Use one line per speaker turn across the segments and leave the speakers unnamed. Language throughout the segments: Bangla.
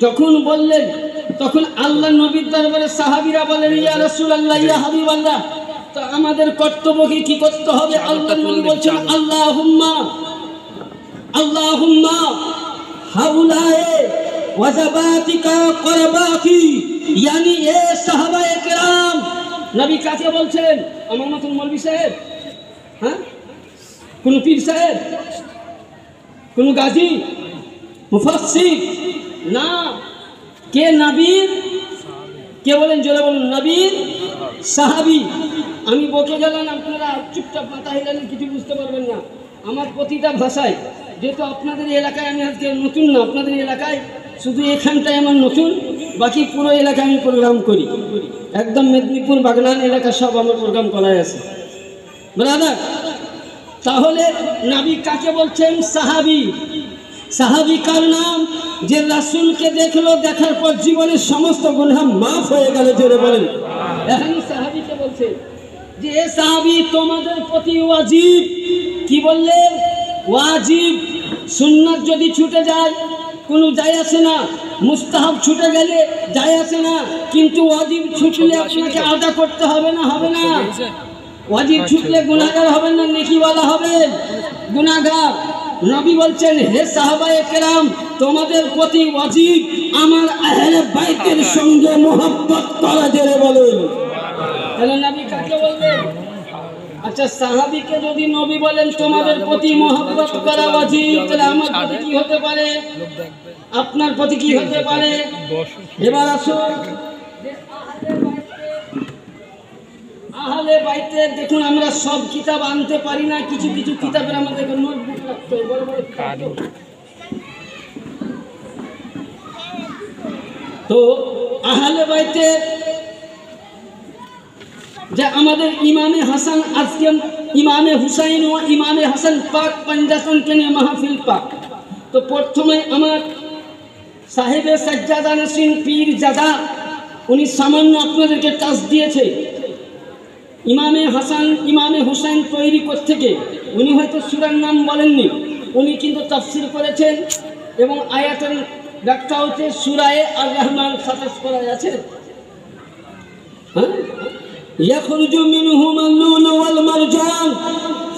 যখন বললেন তখন আল্লাহ নবীর দরবারে সাহাবীরা বলেন, ইয়া রাসূলুল্লাহ, ইয়া হাবিবাল্লাহ, তো আমাদের কর্তব্যকে কি করতে হবে? আল্লাহ নবী বলছেন, আল্লাহুম্মা আল্লাহুম্মা হাউলায়ে ওয়াজাবাতিকা করবাকি, ইয়ানি এ সাহাবায়ে কেরাম। নবী কাকে বলছেন? আমার মতন মৌলভী সাহেব, হ্যাঁ, কোন পীর সাহেব, কোন গাজী, মুফাসসির না, কে? নবীর, কে বলেন? জোরে বলুন, নবীর সাহাবী। আমি বকে গেলাম, আপনারা চুপচাপ মাথা হিলালেন, কিছু বুঝতে পারবেন না আমার প্রতিটা ভাষায়। যেহেতু আপনাদের এলাকায় আমি আজকে নতুন না, আপনাদের এলাকায় শুধু এখানটায় আমার নতুন, বাকি পুরো এলাকায় আমি প্রোগ্রাম করি। একদম মেদিনীপুর বাগনান এলাকা সব আমার প্রোগ্রাম করাই আছে ব্রাদার। তাহলে নবী কাকে বলছেন? সাহাবী। সাহাবী কার নাম? যে রাসূলকে দেখলো, দেখার পর জীবনের সমস্ত গুনাহ মাফ হয়ে গেল। জোরে বলেন, এখন সাহাবীকে বলছে যে এ সাহাবী, তোমাদের প্রতি ওয়াজিব। কি বললেন? ওয়াজিব। সুন্নাত যদি ছুটে যায় কোনো যায় আসে না, মুস্তাহাব ছুটে গেলে যায় আসে না, কিন্তু ওয়াজিব ছুটলে আপনাকে আদা করতে হবে না? হবে না? ওয়াজিব ছুটলে গুনাহগার হবেন না, নেকিওয়ালা হবেন? গুনাহগার। নবী বলছেন, হে সাহাবায়ে কেরাম, তোমাদের প্রতি ওয়াজিব আমার আহলে বাইতের সঙ্গে মোহাব্বত করা। জোরে বলেন। তাহলে নবী কাকে বলবেন? আচ্ছা, সাহাবীকে যদি নবী বলেন তোমাদের প্রতি মোহাব্বত করা ওয়াজিব, তাহলে আমার প্রতি কি হতে পারে? আপনার প্রতি কি হতে পারে? এবার আসুন, আহলে বাইতের দেখুন, আমরা সব কিতাব আনতে পারি না, কিছু কিছু কিতাবের আমাদের নোটবুক রাখতে হয়, বড় বড় কিতাব। তো আহলে বাইতের যে আমাদের ইমামে হাসান, আজকে ইমামে হুসাইন ও ইমামে হাসান পাক পঞ্জাসনকে নিয়ে মাহফিল পাক। তো প্রথমে আমার সাহেবে সাজ্জাদা নসিন পীর জাদা, উনি সামান্য আপনাদেরকে টাচ দিয়েছে। ইমামে হাসান ইমামে হুসাইন তৈরি থেকে উনি হয়তো সূরার নাম বলেননি, উনি কিন্তু তাফসীর করেছেন এবং আয়াতের ব্যাখ্যা হচ্ছে সূরায়ে আর রহমান 27 পড়া আছে। হ্যাঁ, يخرج منهما اللؤلؤ والمرجان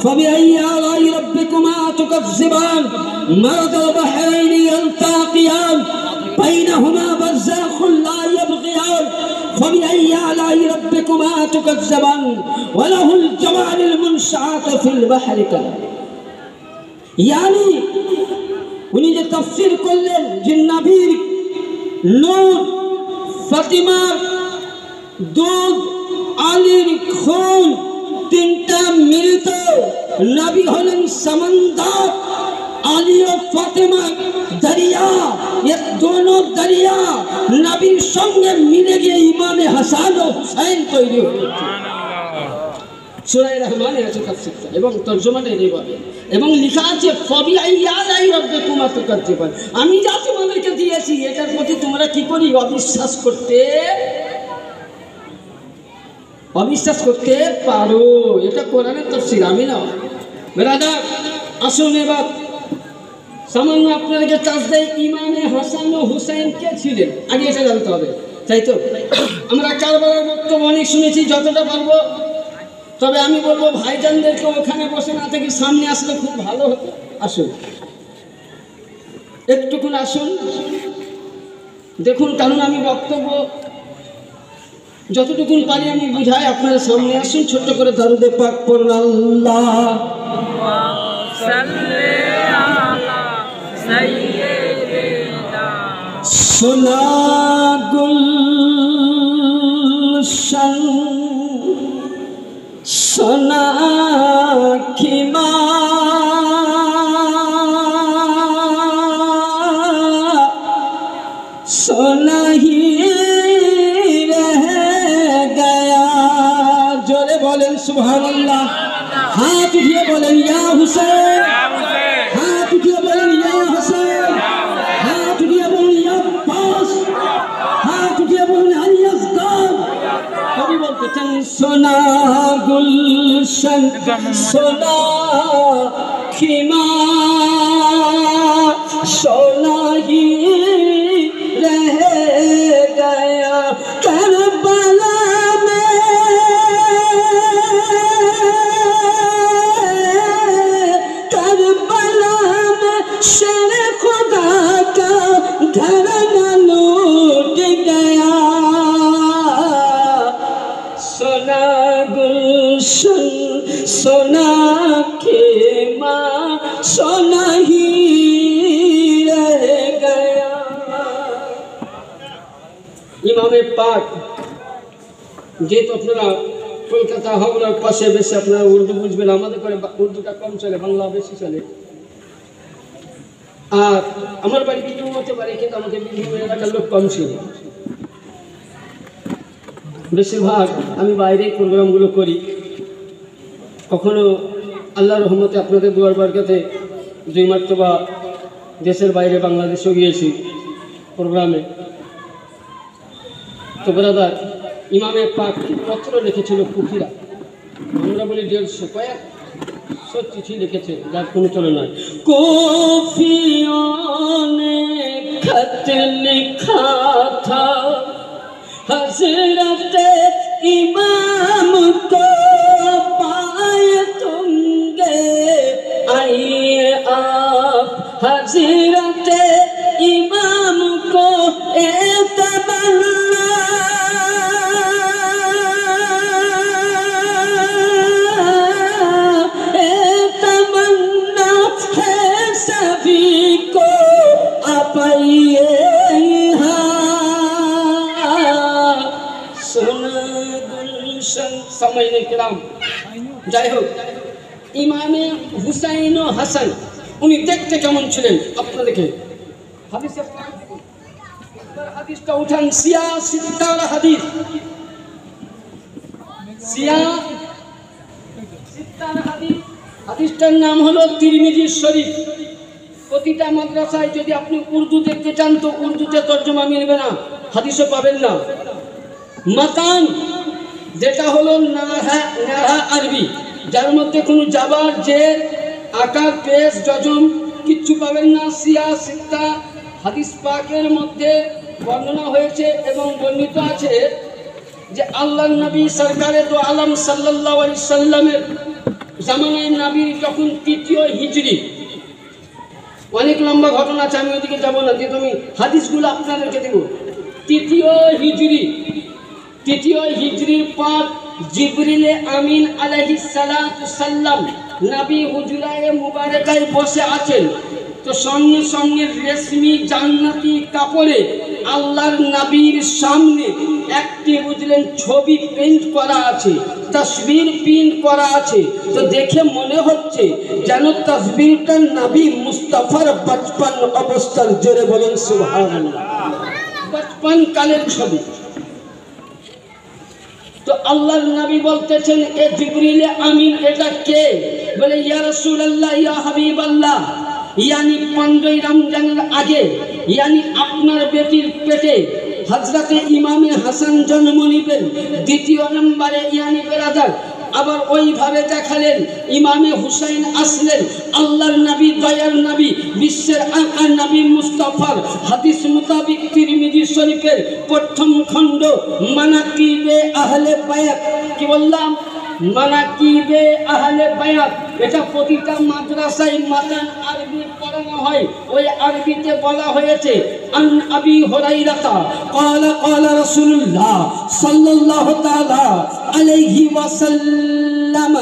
فبأي آلاء ربكما تكذبان مرج البحرين يلتقيان بينهما برزخ لا يبغيان فبأي آلاء ربكما تكذبان وله الجوار المنشآت في البحر يعني উনি যে তাফসীর করলেন যে নবীর নূর, ফাতিমার দুধ, আলীর খুন, তিনটা মিলিত নবী হলেন समंदर। আলী ও ফাতিমা দরিয়া, ये दोनों दरिया নবীর সঙ্গে মিলে গিয়ে ইমামে হাসান ও হুসাইন তৈরি হয়েছে। সূরা রহমানে আছে তাফসীরটা এবং তরজমাটা এইভাবে, এবং লেখা আছে ফাবিআই আলাই রাব্বিকুমা তুকাজ্জিবান। আমি যা তোমাদেরকে দিয়েছি এটার প্রতি তোমরা কি করি? অবিশ্বাস করতে পারো। এটা কোরআনের তাফসীর, আমি না ব্রাদার। আসুন এবার সামান্য আপনাদেরকে টাচ দেয়, ইমামে হাসান ও হুসাইন কে ছিলেন আগে এটা জানতে হবে, তাই তো? আমরা কারবালার বক্তব্য অনেক শুনেছি, যতটা পারবো। তবে আমি বলবো ভাইজানদেরকে ওখানে বসে না থেকে সামনে আসলে খুব ভালো হতো। আসুন, একটুকুন আসুন, দেখুন, কারণ আমি বক্তব্য যতটুকুন পারি আমি বুঝাই। আপনারা সামনে আসুন, ছোট্ট করে দরুদে পাক পড়ুন। আল্লাহুম্মা সাল্লি আলা সাইয়্যিদিনা সোনা গুলশান সোনা খিমা সোনা হি बोलें सुभानअल्लाह। हाथ उठिए बोलें या हुसैन, हाथ उठिए बोलें या हुसैन, हाथ उठिए बोलें या अब्बास, हाथ उठिए बोलें अली असगर। कभी बोलते चल सोना गुलशन सोना खिमा सोना ही घराना लूट गया, सोना गुलशन सोना खेमा सोना ही रह गया। ইমামে পাক যেহেতু আপনারা কলকাতা হাওড়ার পাশে বেশি আপনারা উর্দু বুঝবেন, আমাদের করে উর্দুটা কম চলে, বাংলা বেশি চলে। আর আমার বাড়ি কিছু হতে পারে, কিন্তু আমাকে বিভিন্ন এলাকার লোক কম ছিল। বেশিরভাগ আমি বাইরে প্রোগ্রামগুলো করি। কখনো আল্লাহর রহমতে আপনাদের দুয়ার বারকাতে 2 মার্তবা দেশের বাইরে বাংলাদেশেও গিয়েছি প্রোগ্রামে। তো ব্রাদার ইমামে পাক পত্র লিখেছিল কুফিরা, আমরা বলি 150 কয়েকশো চিঠি লিখেছে, যার কোনো চলে নয়। কুফিयों ने खत लिखा था हजरत इमाम को पाए तुमगे, आइए आप हजरत इमाम को तमन्ना है सभी को, आप आइए समय ने किराम। যাই হোক, ইমামে হুসাইন ও হাসান উনি দেখতে কেমন ছিলেন আপনাদেরকে হাদিসটা উঠান। সিয়া সিত্তার হাদিস, সিয়া সিত্তার হাদিস, হাদিসটার নাম হলো তিরমিজি শরীফ। প্রতিটা মাদ্রাসায় যদি আপনি উর্দু দেখতে চান তো উর্দুতে তর্জমা মিলবে না, হাদিসও পাবেন না। মাকান যেটা হলো নাহা আরবি, যার মধ্যে কোনো জাবার জের আকার পেশ জজম কিচ্ছু পাবেন না। সিয়া সিত্তা হাদিস পাকের মধ্যে বর্ণনা হয়েছে এবং বর্ণিত আছে যে আল্লাহর নবী সরকারে দো আলম সাল্লাল্লাহু আলাইহি সাল্লামের জামানায় নবী যখন 3য় হিজরি, অনেক লম্বা ঘটনা আছে, আমি ওদিকে যাবো না, যে তুমি হাদিসগুলো আপনাদেরকে দেব। 3য় হিজরির পর জিবরিল আমিন আলাইহিস সালাতু সাল্লাম নবী হুজরায়ে মুবারাকায় বসে আছেন। তো সঙ্গে সঙ্গে রেশমি জান্নাতি কাপড়ে আল্লাহর নবীর সামনে একটি বুঝলেন ছবি প্রিন্ট করা আছে, তসবির প্রিন্ট করা আছে। তো দেখে মনে হচ্ছে যেন তসবিরটা নবী মুস্তাফার বচপন অবস্থার, জোরে বলেন সুবহানাল্লাহ, বচপন কালের ছবি। তো আল্লাহর নবী বলতেছেন এ জিবরিল আমিন এটা কে? বলে ইয়া রাসূলুল্লাহ ইয়া হাবিবাল্লাহ, ইয়ানি 15 রমজানের আগে, ইয়ানি আপনার বেটির পেটে হযরতে ইমামে হাসান জন্ম নিবেন। 2য় নম্বরে ইয়ানি বেরাদার আবার ওইভাবে দেখালেন ইমামে হুসাইন আসলেন। আল্লাহর নবী, দয়ার নবী, বিশ্বের আকা নবী মুস্তাফার হাদিস মোতাবিক তিরমিজি শরীফের 1ম খণ্ড মানাকিবে আহলে বায়াত, কি বললাম? মানাকিবে আহলে বায়াত। এটা প্রতিটা মাদ্রাসায় মাতান আরবি পড়ানো হয়, ওই আরবিতে বলা হয়েছে আন আবি হুরায়রা قال قال رسول الله صلى الله تعالى عليه وسلم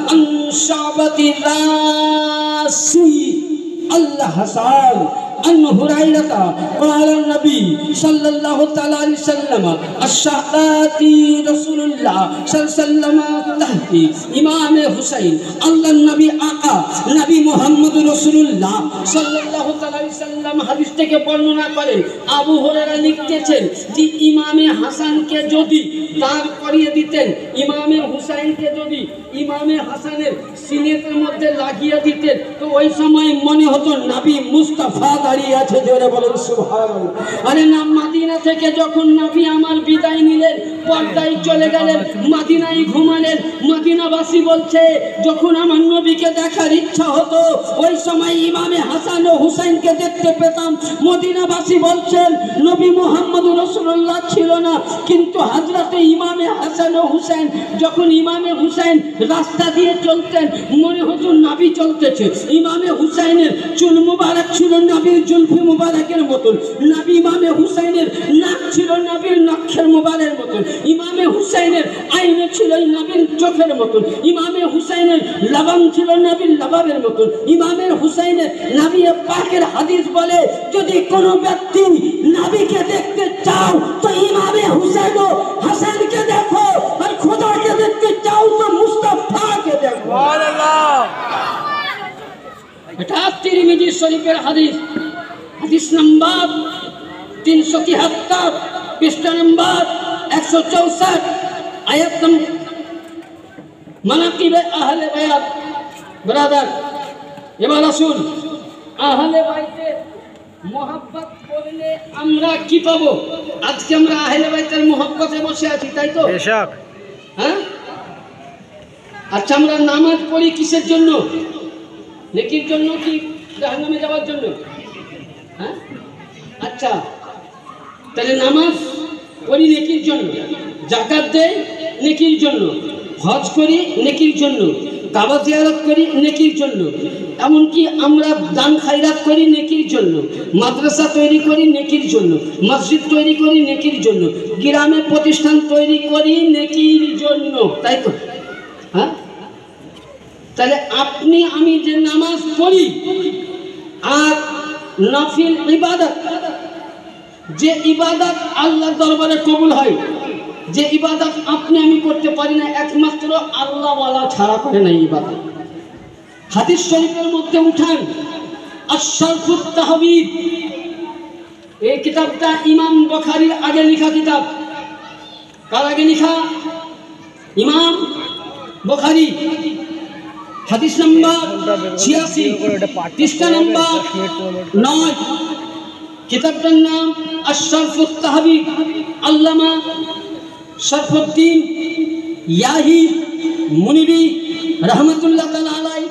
عن شعبة راسي الحسن عن هريرة قال النبي صلى الله تعالى عليه وسلم الشهادة رسول الله صلى الله عليه وسلم تحتي ইমাম হুসাইন আল্লাহর নবী আকা নবী মুহাম্মদ রাসূলুল্লাহ সাল্লাল্লাহু আলাইহি সাল্লাম হাদিস থেকে বর্ণনা করেন। আবু হুরায়রা লিখতেছেন যে ইমামে হাসানকে যদি দাঁড় করিয়ে দিতেন, ইমামে হুসাইনকে যদি ইমামে হাসানের সিনেটের মধ্যে লাগিয়ে দিতেন, তো ওই সময় মনে হতো নবী মুস্তাফা দাঁড়িয়ে আছে, জোরে বলেন সুবহানাল্লাহ। আরে না, মদিনা থেকে যখন নবী আমার বিদায় নিলেন, পর্দায় চলে গেলেন, মদিনায় ঘুমালেন। মদিনাবাসী বলছে যখন আমার নবীকে দেখার ইচ্ছা হতো ওই সময় ইমামে হাসান ও হুসাইনকে দেখতে পেতাম। মদিনাবাসী বলছেন নবী মুহাম্মদ রাসূলুল্লাহ রাসূলুল্লাহ ছিল না, কিন্তু হযরতে ইমামে হাসান ও হুসাইন যখন ইমামে হুসাইন রাস্তা দিয়ে চলতেন মনে হতো নবী চলতেছে। ইমামে হুসাইনের চুল মুবারক ছিল নবীর জুলফি মুবারকের মতন, নবী ইমামে হুসাইনের নাক ছিল নবীর নখের মুবারকের মতন, ইমামে হুসাইনের আইনে ছিল নবীর চোখের মতন, ইমামে হুসাইনের লবণ ছিল নবীর লবাবের মতন, ইমামে হুসাইনের নবী পাকের হাদিস বলে যদি কোনো ব্যক্তি নবীকে দেখতে চাও তো ইমামে হুসাইন ও হাসানকে দেখো, আর খোদাকে দেখতে চাও তো মুস্তাফাকে দেখো। সুবহানাল্লাহ। এটা তিরমিজি শরীফের হাদিস, হাদিস নাম্বার 373, পৃষ্ঠা নাম্বার 164, আয়াত নম্বর মানাকিবে আহলে বায়াত। ব্রাদার, এবার আসুন আহলে বাইতের মোহাব্বত করলে আমরা কি পাবো? আজকে আমরা আহলে বাইতের মোহাব্বতে বসে আছি, তাই তো? হ্যাঁ, আচ্ছা আমরা নামাজ পড়ি কিসের জন্য? নেকির জন্য কি জাহান্নামে যাওয়ার জন্য? হ্যাঁ, আচ্ছা তাহলে নামাজ পড়ি নেকির জন্য, যাকাত দেই নেকির জন্য, হজ করি নেকির জন্য, কাবা জিয়ারত করি নেকির জন্য, এমনকি আমরা দান খায়রাত করি নেকির জন্য, মাদ্রাসা তৈরি করি নেকির জন্য, মসজিদ তৈরি করি নেকির জন্য, গ্রামে প্রতিষ্ঠান তৈরি করি নেকির জন্য, তাই তো? হ্যাঁ, তাহলে আপনি আমি যে নামাজ পড়ি আর নফিল ইবাদত, যে ইবাদত আল্লাহর দরবারে কবুল হয়, যে ইবাদত আপনি আমি করতে পারি না, একমাত্র আল্লাহ ওয়ালা ছাড়া করে না ইবাদত। হাদিস শরীফের মধ্যে উঠান আশ-শারফুত তাহবিব, এই কিতাবটা ইমাম বুখারীর আগে লেখা কিতাব। কার আগে লেখা? ইমাম বুখারী। হাদিস নাম্বার 86, পৃষ্ঠা নাম্বার 9, কিতাবটার নাম আশ-শারফুত তাহবিব, আল্লামা শরফুদ্দীন ইয়াহি মুনিবি রহমতুল্লাহ তাআলা আলাইহি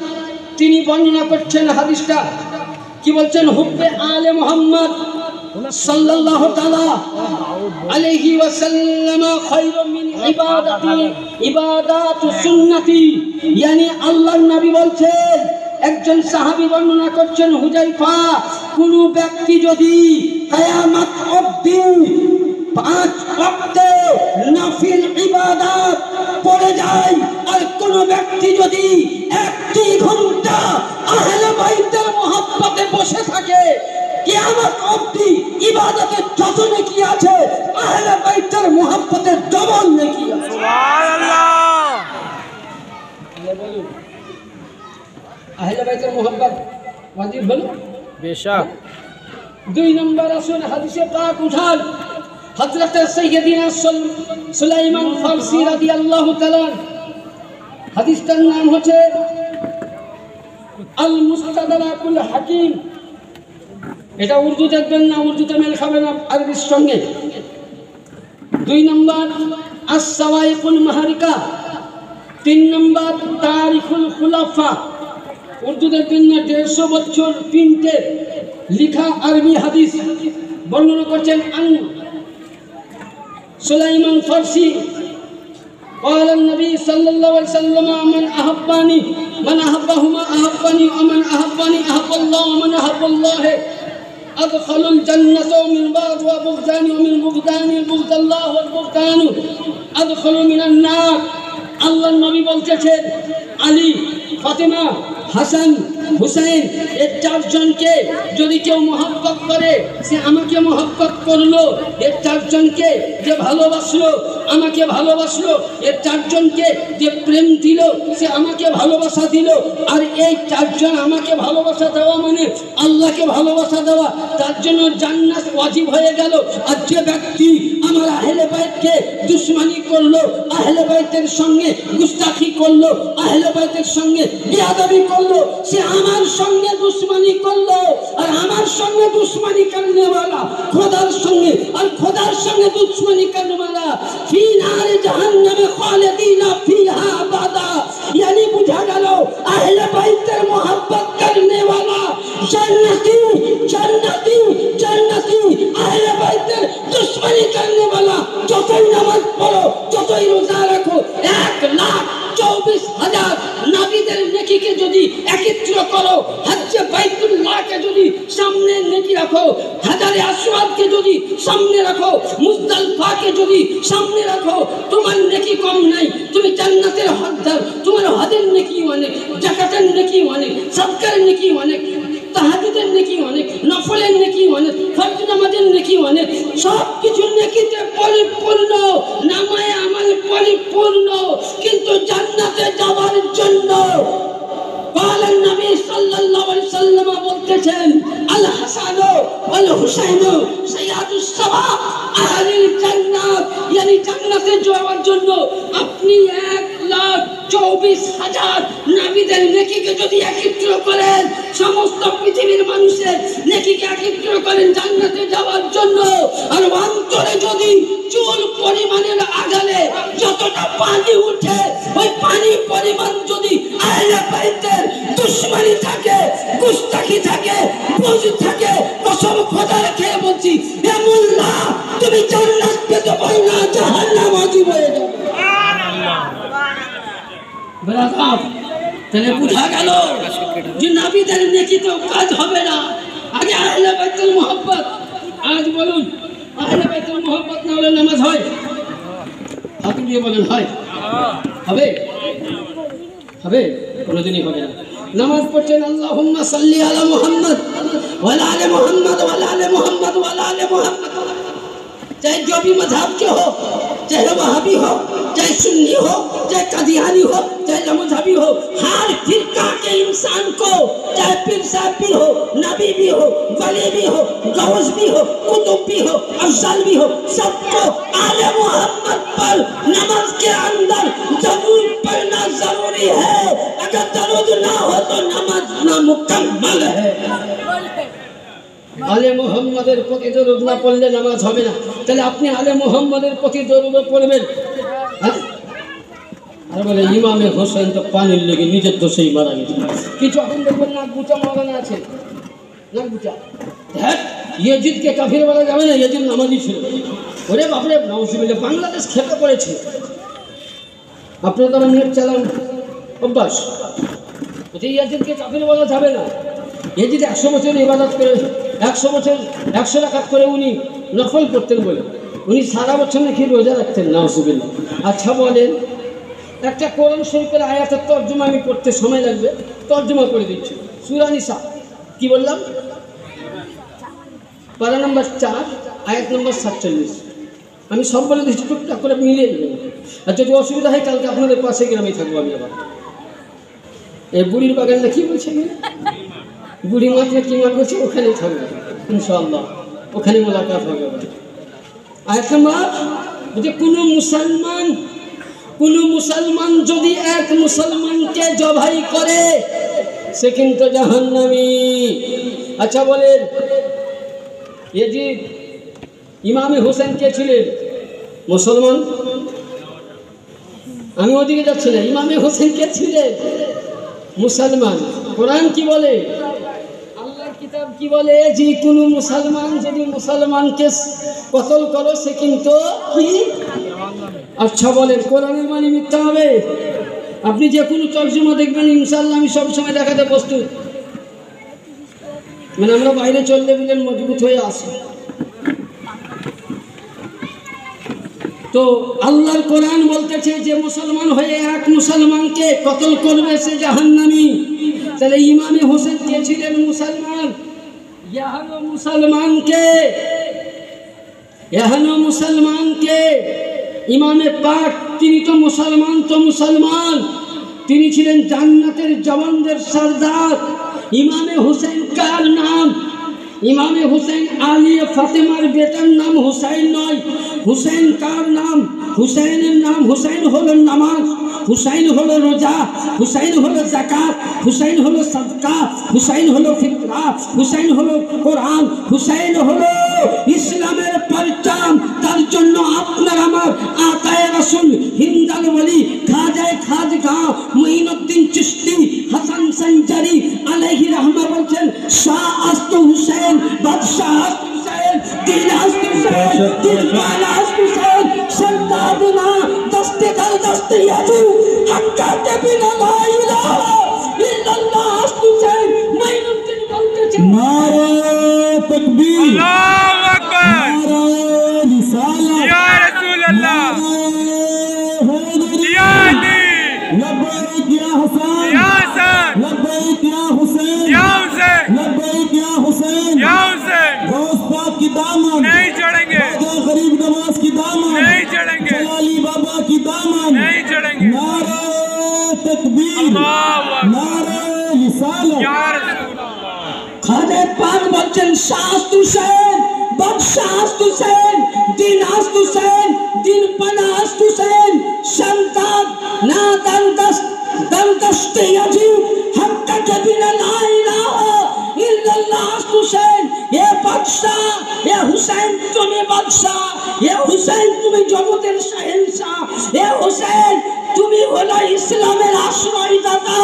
তিনি বর্ণনা করছেন হাদিসটা। কি বলছেন? হুব্বে আলে মুহাম্মদ সাল্লাল্লাহু তাআলা আলাইহি ওয়াসাল্লাম খায়রুম মিন ইবাদাতু সুন্নতি, yani আল্লাহর নবী বলছেন, একজন সাহাবী বর্ণনা করছেন হুযায়ফা, কোন ব্যক্তি যদি কিয়ামত অবধি 5 ওয়াক্তে নফিল ইবাদত পড়ে যায়, আর কোন ব্যক্তি যদি 1 ঘন্টা আহলে বাইতের মোহাব্বতে বসে থাকে, কিয়ামত অবধি ইবাদতের যত নেকি আছে আহলে বাইতের মোহাব্বতের ডবল নেকি আছে। সুবহানাল্লাহ। বলুন, আহলে বাইতের মোহাব্বত ওয়াজিব হলো? বেশক। 2 নম্বর আসুন হাদিসে পাক উঠান হযরত সাইয়্যিদিনা সুলাইমান ফারসি রাদিয়াল্লাহু তাআলা, হাদিসটার নাম হচ্ছে আল মুস্তাদরাকুল হাকিম। এটা উর্দু দেখবেন না, উর্দুতে মেল খাবে না আরবির সঙ্গে। 2 নম্বর আস-সাওয়াইকুল মাহারিকা, 3 নম্বর তারিখুল খুলাফা। উর্দু দেখবেন না, 150 বছর প্রিন্টে লিখা আরবি হাদিস বর্ণনা করছেন আন সুলাইমান ফারসি قال النبي صلى الله عليه وسلم من أحبني من أحبهما أحبني ومن أحبني أحب الله ومن أحب الله أدخل الجنة من بعض وبغضاني ومن بغضاني بغض الله والبغضان أدخل من النار। আল্লাহর নবী বলতেছেন আলী, ফাতেমা, হাসান, হুসাইন এই 4 জনকে যদি কেউ মহব্বত করে সে আমাকে মহব্বত করলো, এই 4 জনকে যে ভালোবাসলো আমাকে ভালোবাসলো, এই 4 জনকে যে প্রেম দিল সে আমাকে ভালোবাসা দিল। আর এই 4 জন আমাকে ভালোবাসা দেওয়া মানে আল্লাহকে ভালোবাসা দেওয়া, তার জন্য জান্নাত ওয়াজিব হয়ে গেল। আর যে ব্যক্তি আমার আহলে বাইতকে দুশমনি করলো, আহলে বাইতের সঙ্গে গুস্তাখি করলো, আহলে বাইতের সঙ্গে বেয়াদবি করলো, সে আমার সঙ্গে দুশমনি করলো। আর আমার সঙ্গে দুশমনি করনে वाला খোদার সঙ্গে, আর খোদার সঙ্গে দুশমনি করনে वाला ফি নার জাহান্নামে খালিদিনা ফিহা আবাদা। यानी বুঝা গেল আহলে বাইতের মোহাব্বত করনে वाला জান্নাতি জান্নাতি জান্নাতি, আহলে বাইতের দুশমনি করনে যদি সামনে রাখো, মুজদালিফাকে যদি সামনে রাখো, তোমার নেকি কম নাই। তুমি জান্নাতের হকদার। তোমার হজের নেকি অনেক, যাকাতের নেকি অনেক, সাদকার নেকি অনেক, তাহাজ্জুদের নেকি অনেক, নফলের নেকি অনেক, ফরজ নামাজের নেকি অনেক। সব কিছু নেকিতে পরিপূর্ণ, নামায়ে আমাল পরিপূর্ণ। কিন্তু জান্নাতে যাওয়ার জন্য قال النبي صلى الله عليه وسلم বলতেছেন, আল হাসান ওয়াল হুসাইন সাইয়্যিদুস সাওয়াব আহলিল জান্নাত। yani জান্নাতে যাওয়ার জন্য আপনি 1,24,000 নবীদের নেকিকে যদি একত্র করেন, সমস্ত পৃথিবীর মানুষের নেকিকে একত্র করেন জান্নাতে যাওয়ার জন্য, আর অন্তরে যদি চুল পরিমাণের আগালে যতটা পানি উঠে, ওই পানি পরিমাণ যদি আহলে বাইতের দুশমনি থাকে, গুস্তাখি থাকে, বুঝ থাকে, কসম খোদার খেয়ে বলছি, এ মোল্লা তুমি জান্নাত পেতে পারো না, জাহান্নাম ওয়াজিব হয়ে যাবে। ব্রাদার, তাহলে বুঝা গেল যে নবীদের নেকিতেও কাজ হবে না। আগে আহলে বাইতুল মুহাব্বত। আজ বলুন, আহলে বাইতুল মুহাব্বত না হলে নামাজ হয়? হাত দিয়ে বলেন হয়? হবে? হবে? কোনোদিনই হবে না। নামাজ পড়ছেন আল্লাহুম্মা সাল্লি আলা মুহাম্মদ ওয়া আলা আলি মুহাম্মদ ওয়া আলা আলি মুহাম্মদ ওয়া আলা আলি মুহাম্মদ। चाहे जो भी मजहब के हो, चाहे वहाबी हो, चाहे सुन्नी हो, चाहे कादियानी हो, चाहे लमजहबी हो, हर फिरका के इंसान को, चाहे पीर साहब भी हो, नबी भी हो, वली भी हो, गौस भी हो, कुतुब भी हो, अफजल भी हो, सबको आले मोहम्मद पर नमाज के अंदर जरूर पढ़ना जरूरी है। अगर दरूद ना हो तो नमाज नामुकम्मल है। আলে মুহাম্মাদের প্রতি দরুদ না পড়লে নামাজ হবে না। তাহলে আপনি আলে মুহাম্মাদের প্রতি দরুদ পড়বেন। আর বলে ইমামে হোসেন তো পানির লেগে নিজের দোষেই মারা গেছে। কিছু এখন দেখবেন নাক বুচা মারানো আছে, নাক বুচা। হ্যাঁ, ইয়াজিদকে কাফির বলা যাবে না, ইয়াজিদ নামাজি ছিল। ওরে বাপরে, নাউজুবিল্লাহ, বাংলাদেশ খেতে পড়েছে। আপনারা তো নেট চালান অভ্যাস, ইয়াজিদকে কাফির বলা যাবে না। ইয়াজিদ 100 বছর ইবাদত করে, 100 বছর 100 রাকাত করে উনি নফল করতেন বলে উনি সারা বছর নাকি রোজা রাখতেন। নাউজুবিল্লাহ। আচ্ছা বলেন, একটা কোরআন শরীফের আয়াতের তর্জমা আমি করতে সময় লাগবে, তর্জমা করে দিচ্ছি। সূরা নিসা কি বললাম? পারা নম্বর 4 আয়াত নম্বর 47। আমি সব বলে দিচ্ছি, টুকটাক করে মিলিয়ে দেবেন। আর যদি অসুবিধা হয় কালকে আপনাদের পাশে গ্রামে থাকবো আমি। আবার এই বুড়ির বাগানটা কি বলছে, বুড়ি মাঠে কি মা করছে, ওখানেই থাকবে ইনশাআল্লাহ, ওখানে মোলাকাত হবে। আয়াত নম্বর, যে কোনো মুসলমান যদি এক মুসলমানকে জবাই করে সে কিন্তু জাহান্নামী। আচ্ছা বলেন, ইয়াজিদ ইমামে হোসেন কে ছিলেন? মুসলমান। আমি ওদিকে যাচ্ছি না। ইমামে হোসেন কে ছিলেন? মুসলমান। কোরআন কি বলে, আল্লাহর কিতাব কি বলে? যে কোনো মুসলমান যদি মুসলমানকে কতল করো সে কিন্তু কি? আচ্ছা বলেন, কোরআনের মানে মিথ্যা হবে? আপনি যে কোনো তর্জমা দেখবেন ইনশাআল্লাহ আমি সবসময় দেখাতে প্রস্তুত। মানে আমরা বাইরে চললে বলেন মজবুত হয়ে আসি। তো আল্লাহর কোরআন বলতেছে যে মুসলমান হয়ে এক মুসলমানকে কতল করবে সে জাহান্নামী। তাহলে ইমামে হোসেন কে ছিলেন? মুসলমান। মুসলমানকে ইমামে পাক তিনি তো মুসলমান, তিনি ছিলেন জান্নাতের জওয়ানদের সরদার। ইমামে হোসেন কার নাম? ইমামে হুসেন আলী ফাতেমার বেটার নাম হুসাইন নয়। হুসেন কার নাম? হুসাইনের নাম, হুসাইন হলো নামাজ, হুসাইন হলো রোজা, হুসাইন হলো যাকাত, হুসাইন হলো সাদকা, হুসাইন হলো ফিতরা, হুসাইন হলো কোরআন, হুসাইন হলো ইসলামের পরচম। তার জন্য আপনার আমার আকায়ে রাসূল হিন্দাল ওয়ালি খাজায়ে খাজগাঁও মুঈনুদ্দিন চিশতি হাসান সঞ্জারি আলাইহি রাহমা বলছেন, শাহ আস্ত হুসেন, বাদশাহ আস্ত হুসেন, দিন আস্ত হুসেন, দিলওয়ালা আস্ত হুসেন, সরদারনা দস্তে দল দস্তে ইয়াজু হাক্কাতে বিনা লা ইলাহা ইল্লাল্লাহ আস্ত হুসেন। মুঈনুদ্দিন বলতেছেন, নারে তাকবীর, আল্লাহু আকবার।
दामन
नहीं चढ़ेंगे,
ख्वाजा गरीब नवाज की दामन
नहीं चढ़ेंगे,
जलाली बाबा की दामन
नहीं चढ़ेंगे।
नारे तकबीर नारे रिसालत।
খাজা পাক বলছেন শাস্ত হুসেন বদশাস্ত হুসেন দিন আস্ত হুসেন দিন পানাস্ত হুসেন সন্তান না দন্তস্তে ইয়াজিব হাক্কা কবিনা লা ইলাহা ইল্লাল্লাহ আস্ত হুসেন এ বাদশা এ হুসেন তুমি বাদশা এ হুসেন তুমি জগতের শাহেনশাহ এ হুসেন তুমি হলো ইসলামের আশ্রয়দাতা